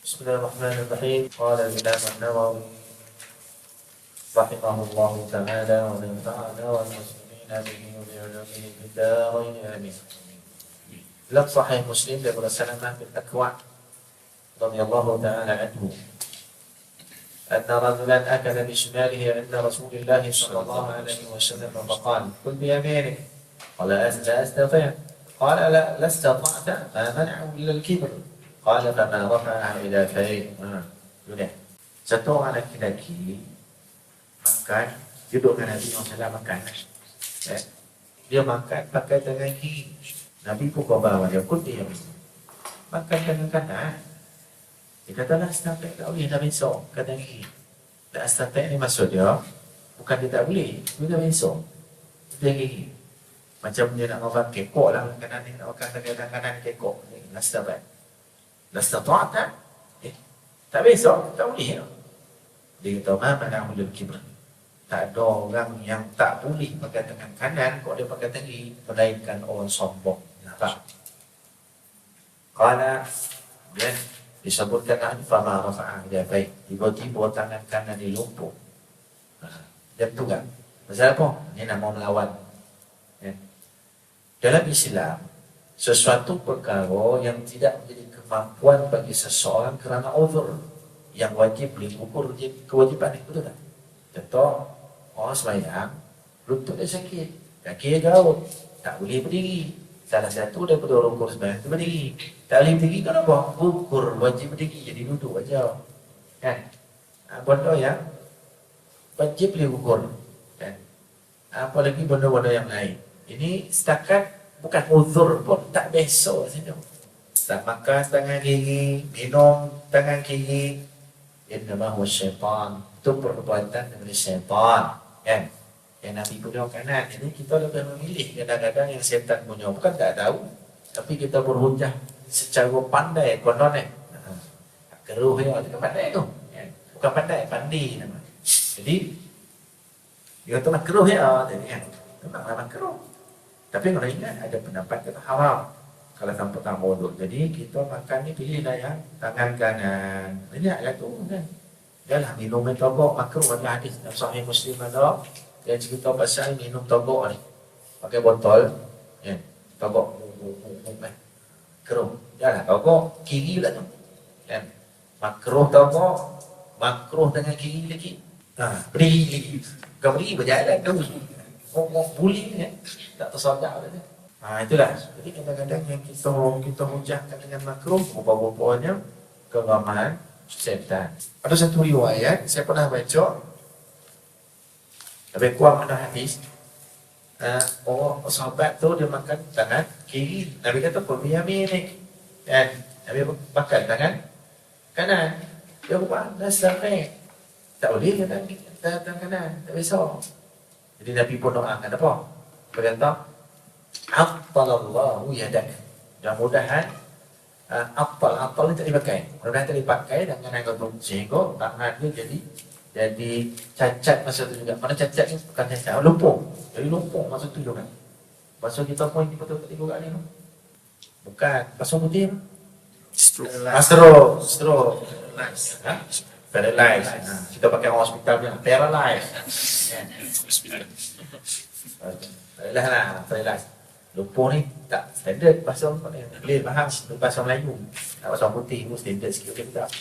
بسم الله الرحمن الرحيم. قال الإمام النووي رحمه الله تعالى ونفعنا والمسلمين به وبعلومه في الدارين آمين. لفظ صحيح مسلم daripada Salamah bin Akwa radhiyallahu ta'ala anhu أن رجلا أكل بشماله عند رسول الله صلى الله عليه وسلم فقال كل بيمينك قال لا أستطيع قال لا استطعت ما منعه إلا الكبر قال فما رفعها إلى فيه. Sudah. Satu orang lelaki makan, duduk dengan Nabi SAW makan. Dia makan pakai tangan kiri. Nabi pun bawa dia, kut dia makan tangan kanan. Dia kata lah sampai tak boleh dah besok kata kiri. Tak sampai ni maksud dia bukan dia tak boleh, dia dah besok dia kiri. Macam dia nak makan kekok lah kanan ni, nak makan tangan kanan kekok ni, lah sampai tak tak besok tak boleh. Dia kata mana ulul kibr, tak ada orang yang tak boleh pakai tangan kanan kok dia pakai tangan kiri, melainkan orang sombong. Nampak? Qala dan disebutkan fama rafa'a dia baik, tiba-tiba tangan kanan dia lumpuh. Dia pegang. Pasal apa? Dia nak mau melawan. Dalam Islam, sesuatu perkara yang tidak menjadi kemampuan bagi seseorang kerana uzur yang wajib diukur kewajipan itu, betul tak? Contoh, orang sembahyang, lutut dia sakit, kaki dia gaut, tak boleh berdiri. Salah satu daripada rukun sembahyang itu berdiri. Tak boleh berdiri kenapa? Ukur wajib berdiri, jadi duduk aja. Kan? Benda yang wajib diukur. Kan? Apalagi benda-benda yang lain. Ini setakat bukan uzur pun, tak besok saja. Tak makan tangan kiri, minum tangan kiri. Innama huwa syaitan. Itu perbuatan daripada syaitan. Kan? Yang Nabi punya kanan. Jadi kita lebih memilih kadang-kadang yang syaitan punya. Bukan tak tahu, tapi kita berhujah secara pandai. Konon keruh ya, itu pandai tu. Bukan pandai nama. Jadi dia kata keruh ya, jadi kan memang keruh. Tapi kalau ingat ada pendapat kata haram kalau tanpa tamaduk. Jadi kita makan ni pilihlah yang tangan kanan. Banyaklah tu kan. Janganlah minum togok makruh. Ada hadis dalam Sahih Muslim ada yang cerita pasal minum togok ni. Pakai botol, kan. Togok makruh. Janganlah togok kiri pula tu. Kan. Makruh togok, makruh dengan kiri lagi. Berdiri lagi. Bukan berdiri berjalan tu. Ngomong buli kan. Tak tersadar dah. Itulah. Jadi kadang-kadang yang kita hujahkan dengan makruh, rupa-rupanya keramaan syaitan. Ada satu riwayat saya pernah baca, lebih kurang ada hadis. Orang sahabat tu dia makan tangan kiri. Nabi kata kul biyaminik. Dan Nabi makan tangan kanan. Dia buat nasrani. Tak boleh kata tangan kanan. Tak bisa. Jadi Nabi pun doakan apa? Berkata Attalallahu yadak. Mudah-mudahan Attal ni tak dipakai. Mudah-mudahan tak dipakai dan kanan kau sehingga tangan dia jadi cacat masa tu juga. Mana cacat ni bukan cacat, lumpuh. Jadi lumpuh masa tu juga. Masa kita pun betul tak tiga ni. Bukan pasal putih. Stroke. Paralyzed. Kita pakai orang hospital punya paralyzed. Paralyzed. Lumpuh ni tak standard bahasa ni. Boleh faham bahasa Melayu. Bahasa putih pun standard sikit boleh tak.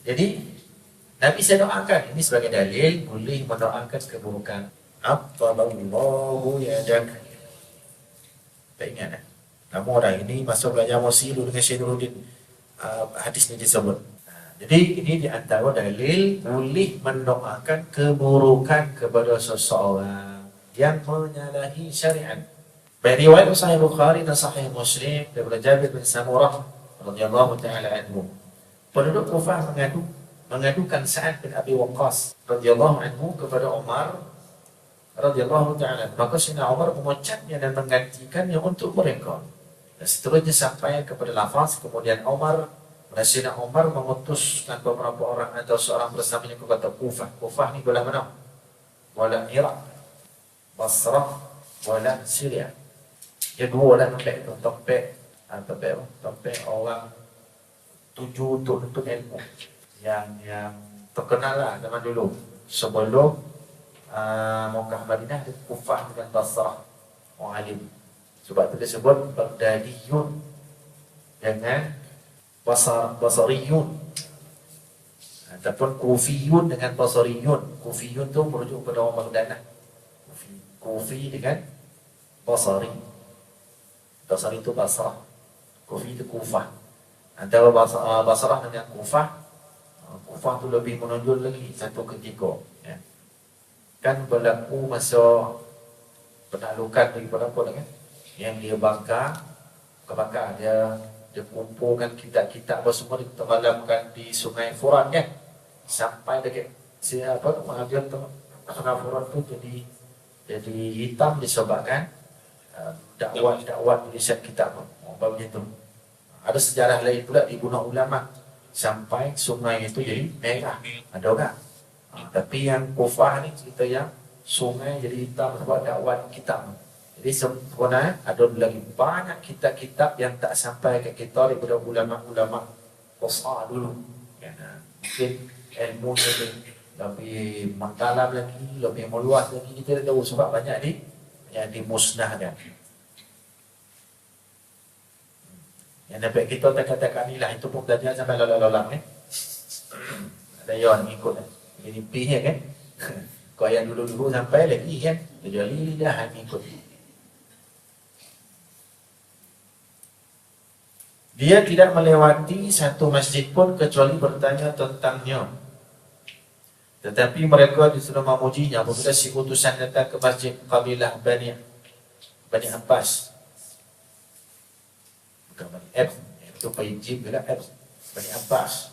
Jadi Nabi saya doakan ini sebagai dalil boleh mendoakan keburukan. Attalallahu yadak. Tak ingat nama orang ini masa belajar Musilu dengan Syekh Nuruddin hadis ni disebut. Jadi ini di antara dalil boleh mendoakan keburukan kepada seseorang yang menyalahi syariat. Dari riwayat Sahih Bukhari dan Sahih Muslim daripada Jabir bin Samurah radhiyallahu taala anhu. Penduduk Kufah mengadukan Sa'ad bin Abi Waqqas radhiyallahu anhu kepada Umar radhiyallahu taala. Maka Sayyidina Umar memecatnya dan menggantikannya untuk mereka. Dan seterusnya sampai kepada lafaz kemudian Sayyidina Umar memutuskan beberapa orang atau seorang bersamanya ke kota Kufah. Kufah ni belah mana? Wala Iraq, Basrah, wala Syria. Dia dua lah tempat tu, tempat orang tuju untuk nuntut ilmu yang terkenal lah zaman dulu sebelum Mekah Madinah di Kufah dengan Basrah orang alim. Sebab itu disebut Baghdadiyun dengan Basariyun ataupun Kufiyun dengan Basariyun. Kufiyun tu merujuk kepada orang Baghdad lah. Kufi dengan Basari. Basari itu Basrah, Kufi itu Kufah. Antara Basrah dengan Kufah, Kufah tu lebih menonjol lagi satu ketika ya. Kan berlaku masa penaklukan daripada apa kan, yang dia bakar dia kumpulkan kitab-kitab apa semua ditenggelamkan di Sungai Furat kan, sampai dekat siapa mengambil Sungai Furat tu jadi hitam disebabkan dakwah tulisan kitab macam tu. Ada sejarah lain pula dibunuh ulama sampai sungai itu jadi merah, ada tak? Tapi yang Kufah ni cerita yang sungai jadi hitam sebab dakwah kitab. Jadi sebenarnya ada lagi banyak kitab-kitab yang tak sampai ke kita daripada ulama-ulama Qusar dulu. Mungkin ilmu lebih mendalam lagi, lebih meluas lagi, kita tahu sebab banyak dimusnahkan. Yang dapat kita katakan ni lah, itu pun belajar sampai lalang-lalang ni. Ada yang ikut jadi pihak kan. Kau yang dulu-dulu sampai lagi kan, kecuali lidah ikut. Dia tidak melewati satu masjid pun kecuali bertanya tentangnya. Tetapi mereka disuruh memujinya apabila si utusan datang ke masjid kabilah Bani Abbas. Bukan Bani Abs, itu Payjib bila Abs, Bani Abbas.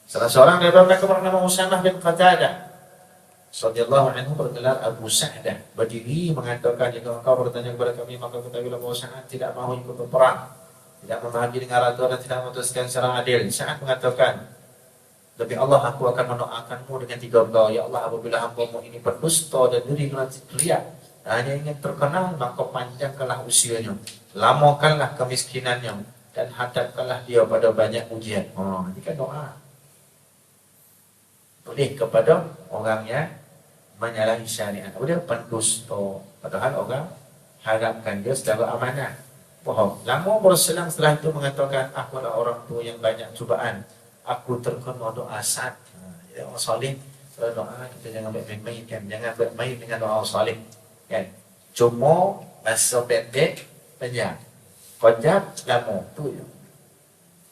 Salah seorang daripada mereka bernama Usamah bin Qatadah radhiyallahu anhu bergelar Abu Sa'dah, berdiri mengatakan, jika engkau bertanya kepada kami maka ketahuilah bahwa Sa'ad tidak mahu ikut berperang, tidak memahami dengan raga dan tidak memutuskan secara adil. Sa'ad mengatakan, demi Allah aku akan mendoakanmu dengan 3 perkara. Ya Allah, apabila hamba-Mu ini berdusta dan diri teriak, hanya ingin terkenal, maka panjangkanlah usianya, lamakanlah kemiskinannya, dan hadapkanlah dia pada banyak ujian. Ini kan doa. Boleh kepada orang yang menyalahi syariat. Dia pendusta, padahal orang harapkan dia secara amanah. Bohong. Lama berselang setelah itu mengatakan, aku adalah orang tua yang banyak cubaan, aku terkena doa Sa'ad. Jadi orang salih, kalau doa kita jangan main-main kan, jangan bermain dengan doa salih kan. Cuma masa pendek panjang, kejap lama tu je.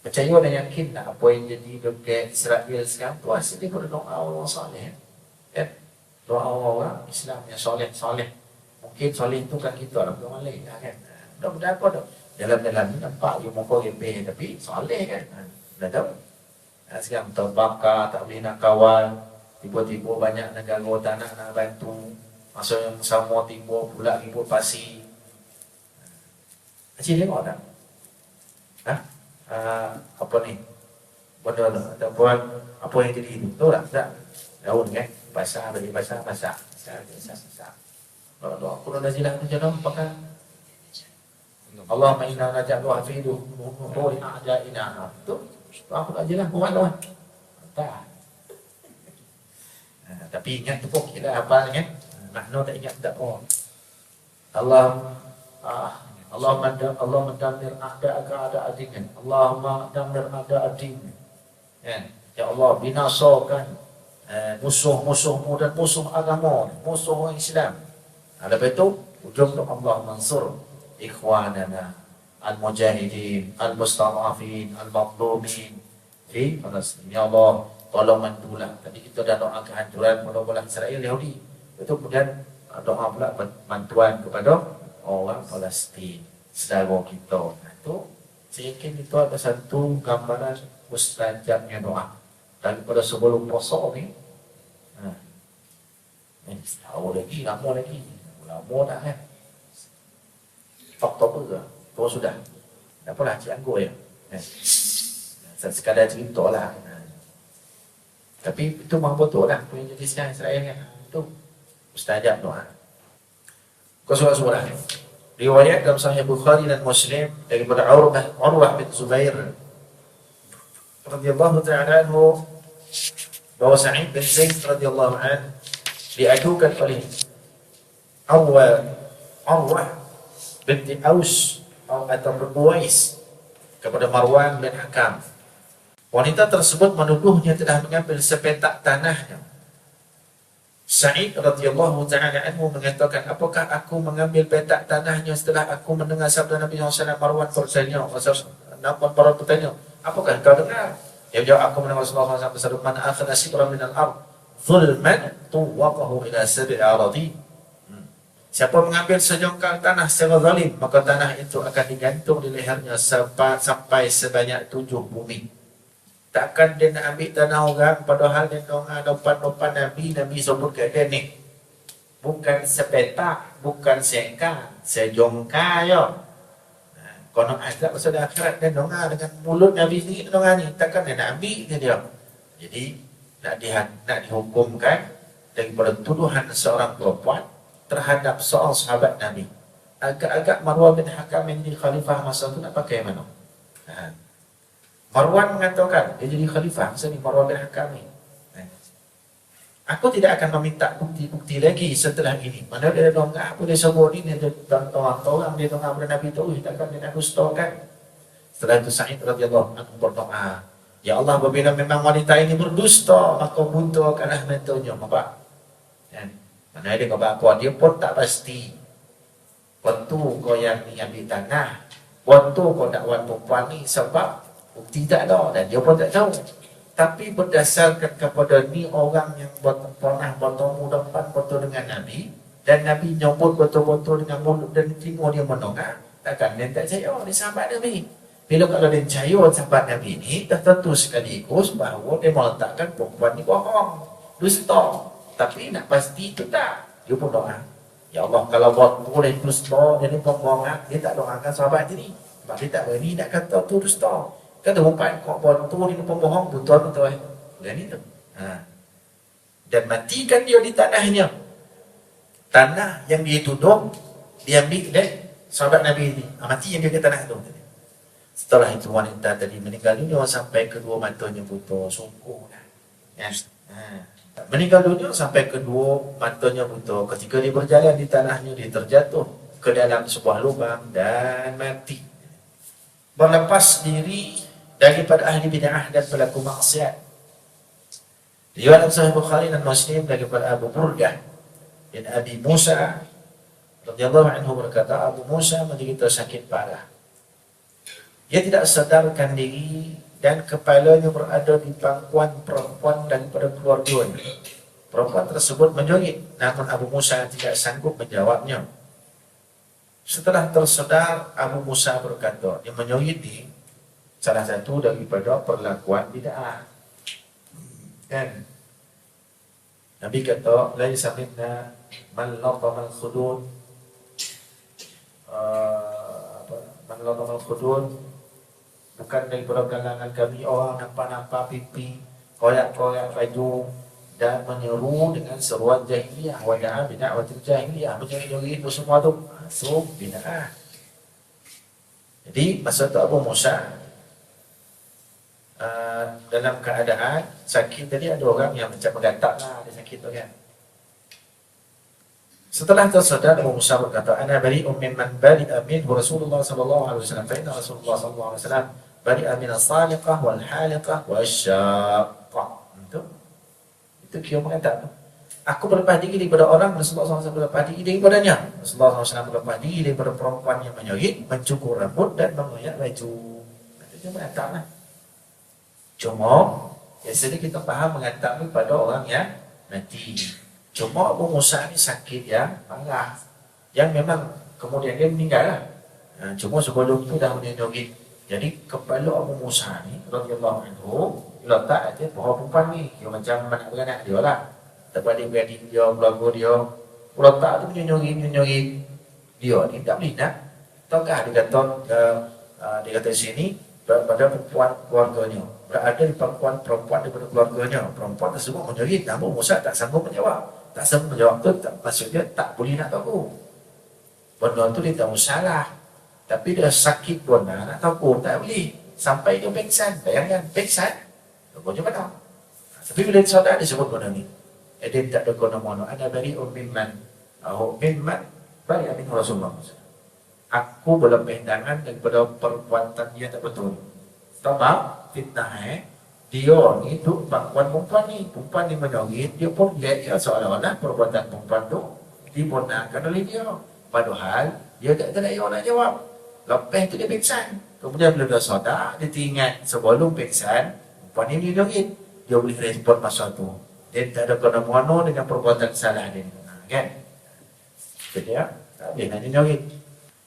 Percaya dan yakin tak apa yang jadi dekat Israel sekarang tu hasil daripada doa orang salih kan. Doa orang Islam yang salih. Mungkin salih tu kan kita orang lain kan. Dah apa dah. Dalam-dalam ni nampak dia muka gembel tapi salih kan. Dah tahu. Sekarang terbakar, tak boleh nak kawal, tiba-tiba banyak negara tak nak bantu. Masa yang sama tiba pula ribut pasir. Cik tengok tak? Apa ni? Benda ataupun apa yang jadi itu. Tahu tak? Daun kan? Basah bagi basah. Kalau doa Quran nazilah tu jangan pakai Allahumma inna naja'lu hafidu nuhurina ajaina. Itu aku tak jelas buat doa. Tak. Tapi ingat tu pun kita hafal kan? Makna tak ingat tak pun. Allahumma damir a'da'aka a'da'adin. Allahumma damir a'da'adin. Ya Allah, binasakan musuh-musuhmu dan musuh agama, musuh orang Islam. Lepas itu ujung tu Allah mansur ikhwanana al-mujahidin, al-mustad'afin, al-mazlumin fi Palestin. Ya Allah, tolong bantulah. Tadi kita dah doa kehancuran bola-bola Israel Yahudi. Itu kemudian doa pula bantuan kepada orang Palestin, saudara kita. Itu saya yakin itu ada satu gambaran mustajabnya doa daripada sebelum puasa ni. Tahu lagi, lama dah kan. Oktober ke? Itu sudah. Tak apalah, cik anggur ya. Sekadar cerita lah. Tapi itu memang betul lah. Apa yang jadi sekarang Israel kan. Itu mustajab doa. Kau surah-surah. Riwayat dalam Sahih Bukhari dan Muslim daripada Urwah bin Zubair radhiyallahu ta'ala anhu bahwa Sa'id bin Zaid radhiyallahu anhu diadukan oleh Arwah binti Aus atau Uwais kepada Marwan bin Hakam. Wanita tersebut menuduhnya telah mengambil sepetak tanahnya. Sa'id radhiyallahu ta'ala anhu mengatakan, apakah aku mengambil petak tanahnya setelah aku mendengar sabda Nabi SAW? Marwan bertanya, apakah kau dengar? Dia jawab, aku mendengar Rasulullah SAW bersabda, man akhadha shibran minal ard zulman tuwaqahu ila sab'i aradin. Siapa mengambil sejongkal tanah secara zalim, maka tanah itu akan digantung di lehernya sampai sebanyak 7 bumi. Takkan dia nak ambil tanah orang, padahal dia dopan Nabi sebut ke dia ni. Bukan sepetak, bukan sengkal, sejongkal ya. Konon azab pada akhirat dia dengar dengan mulut Nabi sendiri dengar ni. Takkan dia nak ambil dia. Jadi nak dihukumkan daripada tuduhan seorang perempuan terhadap seorang sahabat Nabi. Agak-agak Marwan bin Hakam yang jadi khalifah masa itu nak pakai mana? Marwan mengatakan, dia jadi khalifah masa ni Marwan bin Hakam ni. Aku tidak akan meminta bukti-bukti lagi setelah ini. Mana dia dongak apa dia sebut ni, dia orang dia dongak pada Nabi tu, takkan dia nak dustakan. Setelah itu Sa'id radhiyallahu anhu berdoa, ya Allah, apabila memang wanita ini berdusta, maka buntutkanlah matanya. Nampak? Mana dia kata apa, dia pun tak pasti. Waktu kau yang ambil tanah, waktu kau dakwah perempuan ni, sebab bukti tak ada dan dia pun tak tahu. Tapi berdasarkan kepada ni orang yang pernah bertemu depan dengan Nabi, dan Nabi nyebut betul-betul dengan mulut dan telinga dia mendengar, takkan dia tak percaya dia sahabat Nabi. Bila kalau dia percaya sahabat Nabi ni, dah tentu sekaligus bahawa dia meletakkan perempuan ni bohong, dusta. Tapi nak pasti itu tak. Dia pun doa, ya Allah, kalau buat boleh dusta, dia ni pembohong, dia tak doakan sahabat dia ni. Sebab dia tak berani nak kata tu dusta. Kata umpat kau buat tu ni pembohong, betul-betul dan itu. Dan matikan dia di tanahnya. Tanah yang dia tuduh, dia ambil dan sahabat Nabi ni. Mati yang dia ke tanah tu. Setelah itu wanita tadi meninggal dunia sampai kedua matanya buta. Sungguh dah. Meninggal dunia sampai kedua matanya buta. Ketika dia berjalan di tanahnya, dia terjatuh ke dalam sebuah lubang dan mati. Berlepas diri daripada ahli bid'ah dan pelaku maksiat. Riwayat Sahih Bukhari dan Muslim daripada Abu Burdah bin Abi Musa radhiyallahu anhu berkata, Abu Musa menderita sakit parah. Dia tidak sadarkan diri dan kepalanya berada di pangkuan perempuan daripada keluarganya. Perempuan tersebut menjerit, namun Abu Musa tidak sanggup menjawabnya. Setelah tersedar, Abu Musa berkata, dia menjerit ni salah satu daripada perlakuan bid'ah. Kan? Nabi kata, laisa minna man latama al-khudud, man latama al-khudud, bukan daripada kalangan kami orang nampak-nampak pipi, koyak-koyak baju dan menyeru dengan seruan jahiliyah. Wada'a bid'awatil jahiliyah, menyeru semua tu masuk bid'ah. Jadi masa tu Abu Musa dalam keadaan sakit tadi, ada orang yang macam menggatak lah, dia sakit tu kan. Setelah tersedar, Abu Musa berkata, ana bari'un mimman bari'a minhu Rasulullah sallallahu alaihi wasallam, fa inna Rasulullah sallallahu alaihi wasallam bari'a min as-saliqah wal haliqah wasyaqah. Itu kira mengatakan, aku berlepas diri daripada orang, Rasulullah SAW berlepas diri daripadanya. Rasulullah SAW berlepas diri daripada perempuan yang menyerit, mencukur rambut dan mengoyak baju. Itu mengatakan lah. Cuma, biasanya kita faham mengatakan pada orang yang mati. Cuma Abu Musa ni sakit yang parah, yang memang kemudian dia meninggal lah. Cuma sebelum tu dah meninggal. Jadi kepala Abu Musa ni radhiyallahu anhu letak aja pohon perempuan ni, dia macam anak beranak dia lah. Tempat dia beradik dia, keluarga dia, letak tu menyonyori dia ni tak boleh nak. Tahukah dia kata di sini pada perempuan keluarganya, berada di pangkuan perempuan daripada keluarganya. Perempuan tersebut menjerit, namun Musa tak sanggup menjawab. Tak sanggup menjawab tu maksudnya tak boleh nak tahu. Benda tu dia tahu salah, tapi dia sakit pun nak tahu tak boleh. sampai dia pengsan. Bayangkan, pengsan, rukuknya benar. Tapi bila soda disebut benda ni. Dia tak ada guna mono. Ada bari mimman. Mimman, bari amin Rasulullah. Aku berlebihan daripada perbuatan dia tak betul. Sebab fitnah dia ni tu perempuan ni menyogit, dia pun lihat dia seolah-olah perbuatan perempuan tu dibenarkan oleh dia. Padahal dia tak ada yang nak jawab. Lepas tu dia pingsan. Kemudian bila dia sedar, dia teringat sebelum pingsan, perempuan ni menyogit. Dia boleh respon masa tu. Dia tak ada kena-mengena dengan perbuatan salah dia. Kan? Jadi tak boleh nak menyogit.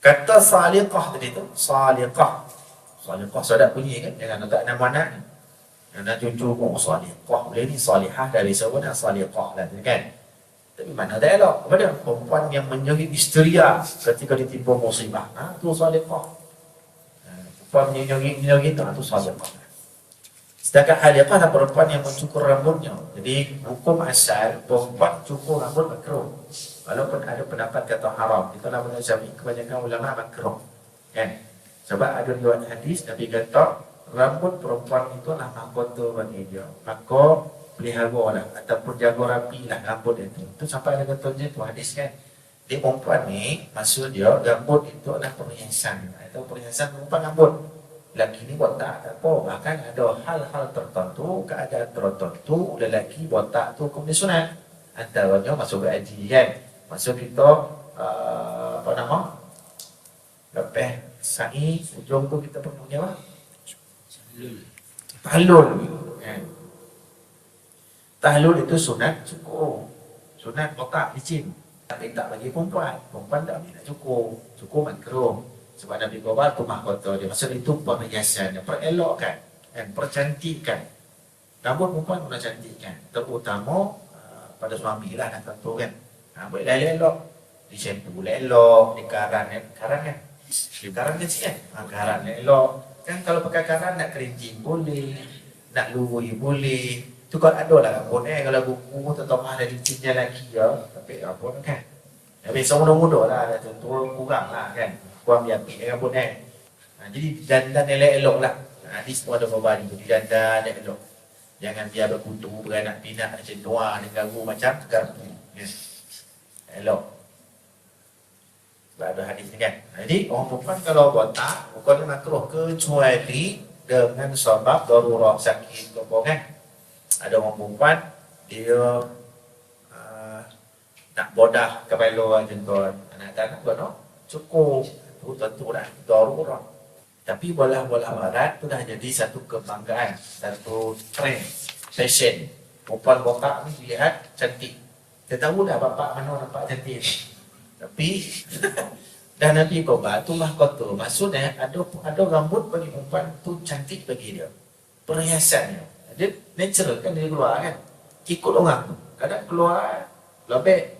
Kata saliqah tadi tu, saliqah sedap bunyi kan, jangan letak nama anak ni. Anak cucu pun saliqah, boleh ni salihah dari sebenarnya saliqah lah kan. Tapi mana tak elok kepada perempuan yang menyogit histeria ketika ditimpa musibah. Tu saliqah. Perempuan yang menyogit tu saliqah. Sedangkan haliqah adalah perempuan yang mencukur rambutnya. Jadi hukum asal perempuan cukur rambut makruh. Walaupun ada pendapat kata haram, itu namanya Syafi'i, kebanyakan ulama makruh. Kan? Sebab ada riwayat hadis Nabi kata rambut perempuan itu adalah mahkota bagi dia. Maka peliharalah ataupun jaga rapilah rambut itu. Itu sampai ada kata tu hadis kan. Di perempuan ni maksud dia rambut itu adalah perhiasan. Atau perhiasan perempuan rambut. Lelaki ni botak tak apa. Bahkan ada hal-hal tertentu, keadaan tertentu lelaki botak tu hukum dia sunat. Antaranya masuk haji kan. Masuk kita apa nama? Lepas sa'i ujung tu kita pernah punya apa? Tahlul. Tahlul itu sunat cukur. Sunat botak licin. Tapi tak bagi perempuan. Perempuan tak boleh nak cukur. Cukur makruh. Sebab Nabi Qawal tu mahkota dia. Maksud itu perhiasan, perelokkan, percantikan. Rambut perempuan kena cantikkan. Terutama pada suami lah nak tentu kan. Buat elok. Di shampoo elok, di karan kan. Di karan kecil kan. Karan elok. Kan kalau pakai karan nak kerincing boleh, nak luwi boleh. Tu kalau ada lah rambut kalau buku tetap ada licin lagi ya. Tapi rambut kan. Tapi muda-muda lah ada tu kurang lah kan. Kurang biapi rambut jadi dandan elok lah. Hadis pun ada berbalik tu, dandan elok. Jangan biar berkutu, beranak pinak macam tua, dengan macam garpu. Yes. Elok. Sebab ada hadis ni kan. Jadi orang perempuan kalau botak bukan makruh kecuali dengan sebab darurat sakit apa kan. Ada orang perempuan dia nak bodah kepala macam tu. Anak-anak kan cukup tu tentu dah darurat. Tapi bola-bola barat tu dah jadi satu kebanggaan, satu trend, fashion. Perempuan botak ni dilihat cantik. Dia tahu dah bapak mana nampak cantik. Tapi dah Nabi Qawal tu mahkota. Maksudnya ada rambut bagi perempuan tu cantik bagi dia. Perhiasannya. Dia natural kan dia keluar kan. Ikut orang tu. Kadang keluar lebih.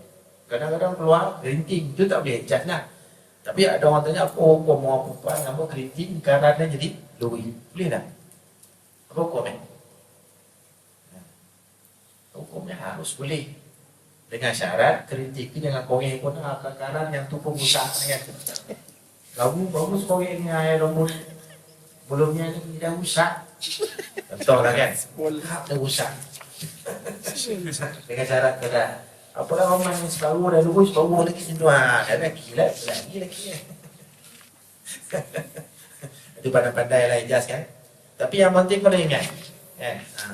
Kadang-kadang keluar gerinting. Itu tak boleh cat lah. Tapi ada orang tanya apa hukum orang perempuan rambut gerinting karannya jadi lui. Boleh tak? Apa hukumnya? Hukumnya harus boleh. Dengan syarat kerinting itu jangan korek pun karan yang tu pun rusak kan. Bagus korek ni air rambut. Belumnya ni dah rusak. Contoh lah kan. Dah rusak. Dengan syarat kena apalah orang yang separuh dah lurus, separuh lagi macam tu. Dah kilat lagi. Itu pandai-pandai lah ijaz kan. Tapi yang penting kau ingat.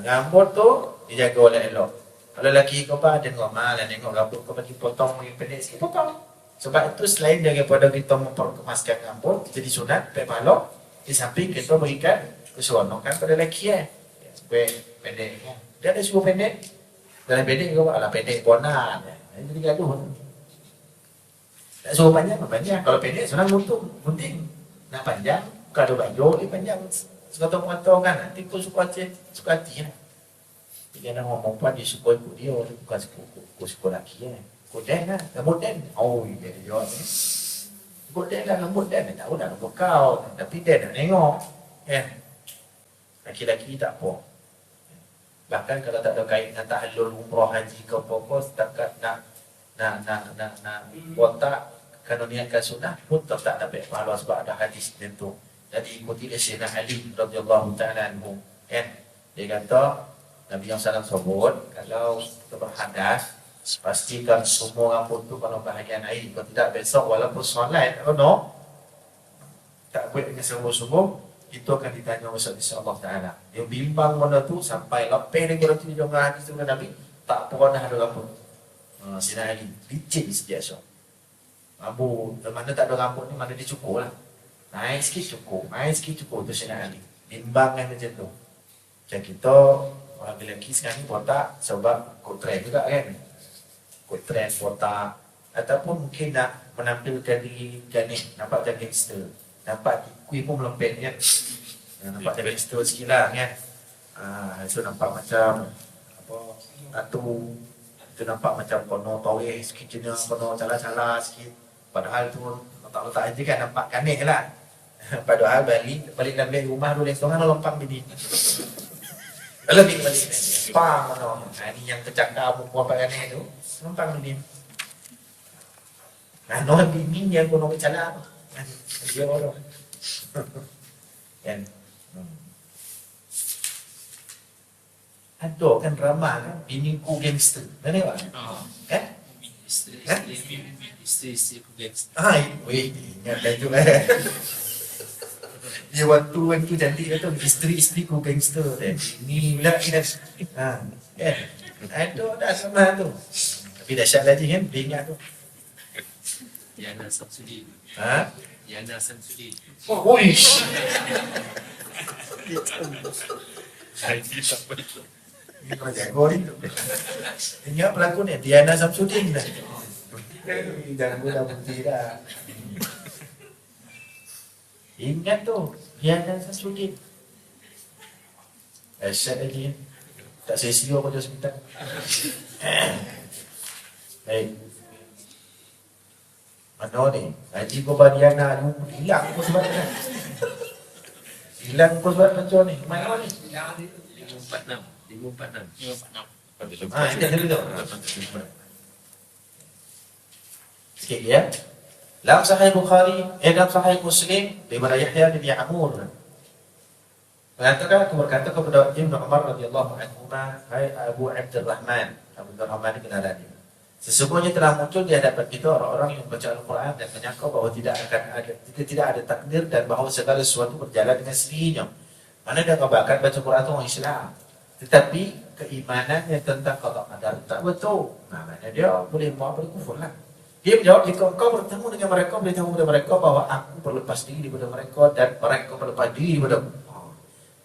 Rambut tu dijaga oleh elok. Kalau lelaki kau apa, dia normal lah. Tengok rambut kau bagi potong lagi pendek sikit, potong. Sebab itu selain daripada kita memperkemaskan rambut, kita disunat, pakai balok. Di samping kita berikan keseronokan pada lelaki supaya pendek. Dia ada suruh pendek. Dalam pendek kau alah pendek bonan. Jadi gaduh. Tak suruh panjang. Kalau pendek senang untuk gunting. Nak panjang, kalau baju dia panjang. Sekotong-kotong kan. Nanti pun suka hati kan. Jadi ada orang perempuan dia suka ikut dia. Bukan suka lelaki kan. Koden lah. Rambut den. Oh, dia jawab ni. Koden lah rambut den. Tak tahu dah rambut kau. Tapi den nak tengok. Laki-laki tak apa. Bahkan kalau tak ada kait dengan tahlul umrah haji ke apa-apa setakat nak botak kalau niatkan sunnah pun tak dapat pahala sebab ada hadis tentu Jadi ikuti dia Sayyidina Ali radhiyallahu ta'ala anhu. Kan? Dia kata, Nabi yang salam sebut, kalau kita berhadas, pastikan semua orang pun tu kalau bahagian air. Kalau tidak besok, walaupun solat, no, tak buat dengan sungguh-sungguh, itu akan ditanya besok insya-Allah Ta'ala. Dia bimbang benda tu, sampai lepas dia berhenti di dalam hadis dengan Nabi, tak pernah ada rambut. Sayyidina Ali, licin sejak so. Mana tak ada rambut ni, mana dia cukup lah. Naik sikit cukup, naik sikit cukup tu Sayyidina Ali. Bimbangkan macam tu. Macam kita, orang lelaki sekarang ni botak sebab ikut trend juga kan. Ikut trend botak. Ataupun mungkin nak menampilkan diri ganih, nampak macam gangster. Nampak kuih pun melempet kan. Nampak macam gangster sikit lah kan. Itu nampak macam apa, tatu. Itu nampak macam kono tawih sikit jenis, kono cala-cala sikit. Padahal tu letak-letak aja kan nampak ganih lah. Padahal balik dalam rumah dulu yang setengah lompang bini. Lebih balik pang no. Ini yang kecakap perempuan pakai tu lompang bini. No bini yang kono kecala. Dia orang. Kan. Ada kan drama kan bini ku gangster. Mana pak? Kan? Isteri ku gangster. Weh, ingat dah tu dia waktu cantik tu isteri ku gangster dan ini pula kita kan ada dah sama tu tapi dahsyat lagi kan dia ingat tu Diana Samsudin. Diana Samsudin. Wish ini kau jago itu ingat pelakon ni Diana Samsudin dah jangan mudah berhenti dah. Ingat tu, Diana Samsudin. Asyad lagi. Tak sia-sia pada sebentar. Baik. Mana ni? Haji Goba Diana ni hilang kau sebab ni. Hilang kau sebab macam ni. Mana ni? 546. Ini tu. Sikit ya. Dalam Sahih Bukhari, dalam Sahih Muslim, daripada Yahya bin Ya'mur. Mengatakan, aku berkata kepada Ibn Umar radhiyallahu anhu, hai Abu Abdurrahman. Abu Abdurrahman ini kenalan dia. Sesungguhnya telah muncul di hadapan kita orang-orang yang membaca Al-Quran dan menyangka bahawa tidak ada takdir dan bahawa segala sesuatu berjalan dengan sendirinya. Mana dia kabarkan baca Quran itu orang Islam. Tetapi keimanannya tentang qada qadar tak betul. Maknanya dia boleh kufur lah. Dia menjawab, jika engkau bertemu dengan mereka, beritahu kepada mereka bahawa aku berlepas diri daripada mereka dan mereka berlepas diri daripada aku.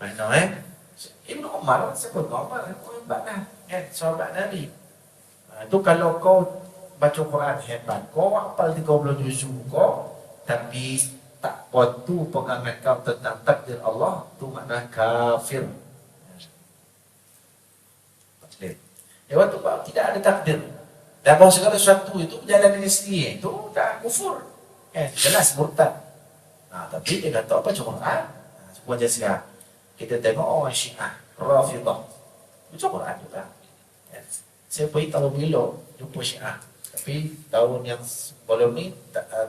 Maknanya, Ibn Umar, sebut Umar, hebat lah. Sahabat Nabi. Itu kalau kau baca Quran hebat, kau hafal 30 juzuk kau, tapi tak waktu pengangat kau tentang takdir Allah, itu makna kafir. Ya, waktu tidak ada takdir. Dan bahawa segala sesuatu itu berjalan dengan sendiri, itu dah kufur. Jelas murtad. Tapi dia kata apa Quran? Semua jasa. Kita tengok orang Syiah, Rafidah. Baca Quran juga. Saya pergi tahun bila jumpa Syiah. Tapi tahun yang sebelum ni,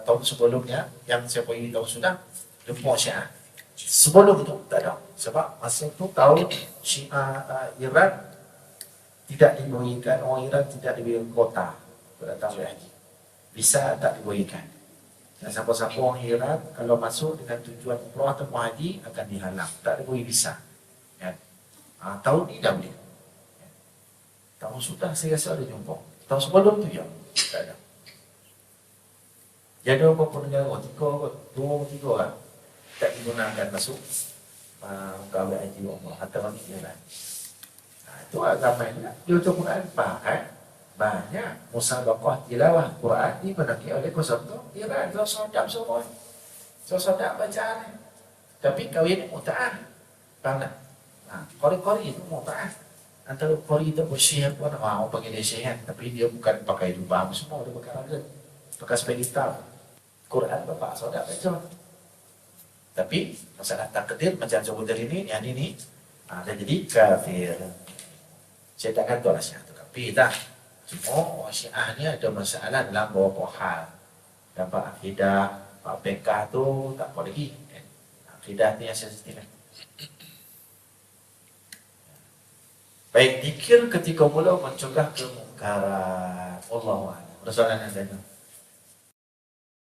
tahun sebelumnya, yang saya pergi tahun sudah, jumpa Syiah. Sebelum itu tak ada. Sebab masa itu tahun Syiah Iran tidak diberikan, orang Iran tidak diberikan kota berdatang haji. Visa tak diberikan. Dan siapa-siapa orang Iran kalau masuk dengan tujuan umrah atau haji akan dihalang, tak diberi visa. Ya. Tahun ni dah boleh. Ya. Tahun sudah saya rasa ada jumpa. Tahun sebelum tu ya, tak ada. Jadi apa pun negara, 2-3 lah, tak digunakan masuk kawin haji umrah atau ni Iran. Itu agama ini, dia baca Quran banyak musabaqah tilawah Quran dimenangi oleh peserta Iran, sodap semua. Sodap bacaan. Tapi kahwin muta'ah. Faham tak? Kori-kori itu muta'ah. Antara kori itu bersih pun mau pakai desihan, tapi dia bukan pakai jubah semua, dia pakai ragam. Pakai sepeda hitam. Quran bapak sodap baca. Tapi masalah takdir macam sebutan ini, yang ini dia jadi kafir. Saya tak kata lah Syiah tu kafir dah. Cuma orang Syiah ni ada masalah dalam beberapa hal. Dapat akidah, PKK tu tak apa lagi. Tidak artinya sensitif. Baik, dikir ketika mula mencegah kemungkaran. Allahu a'lam. Persoalan yang lain.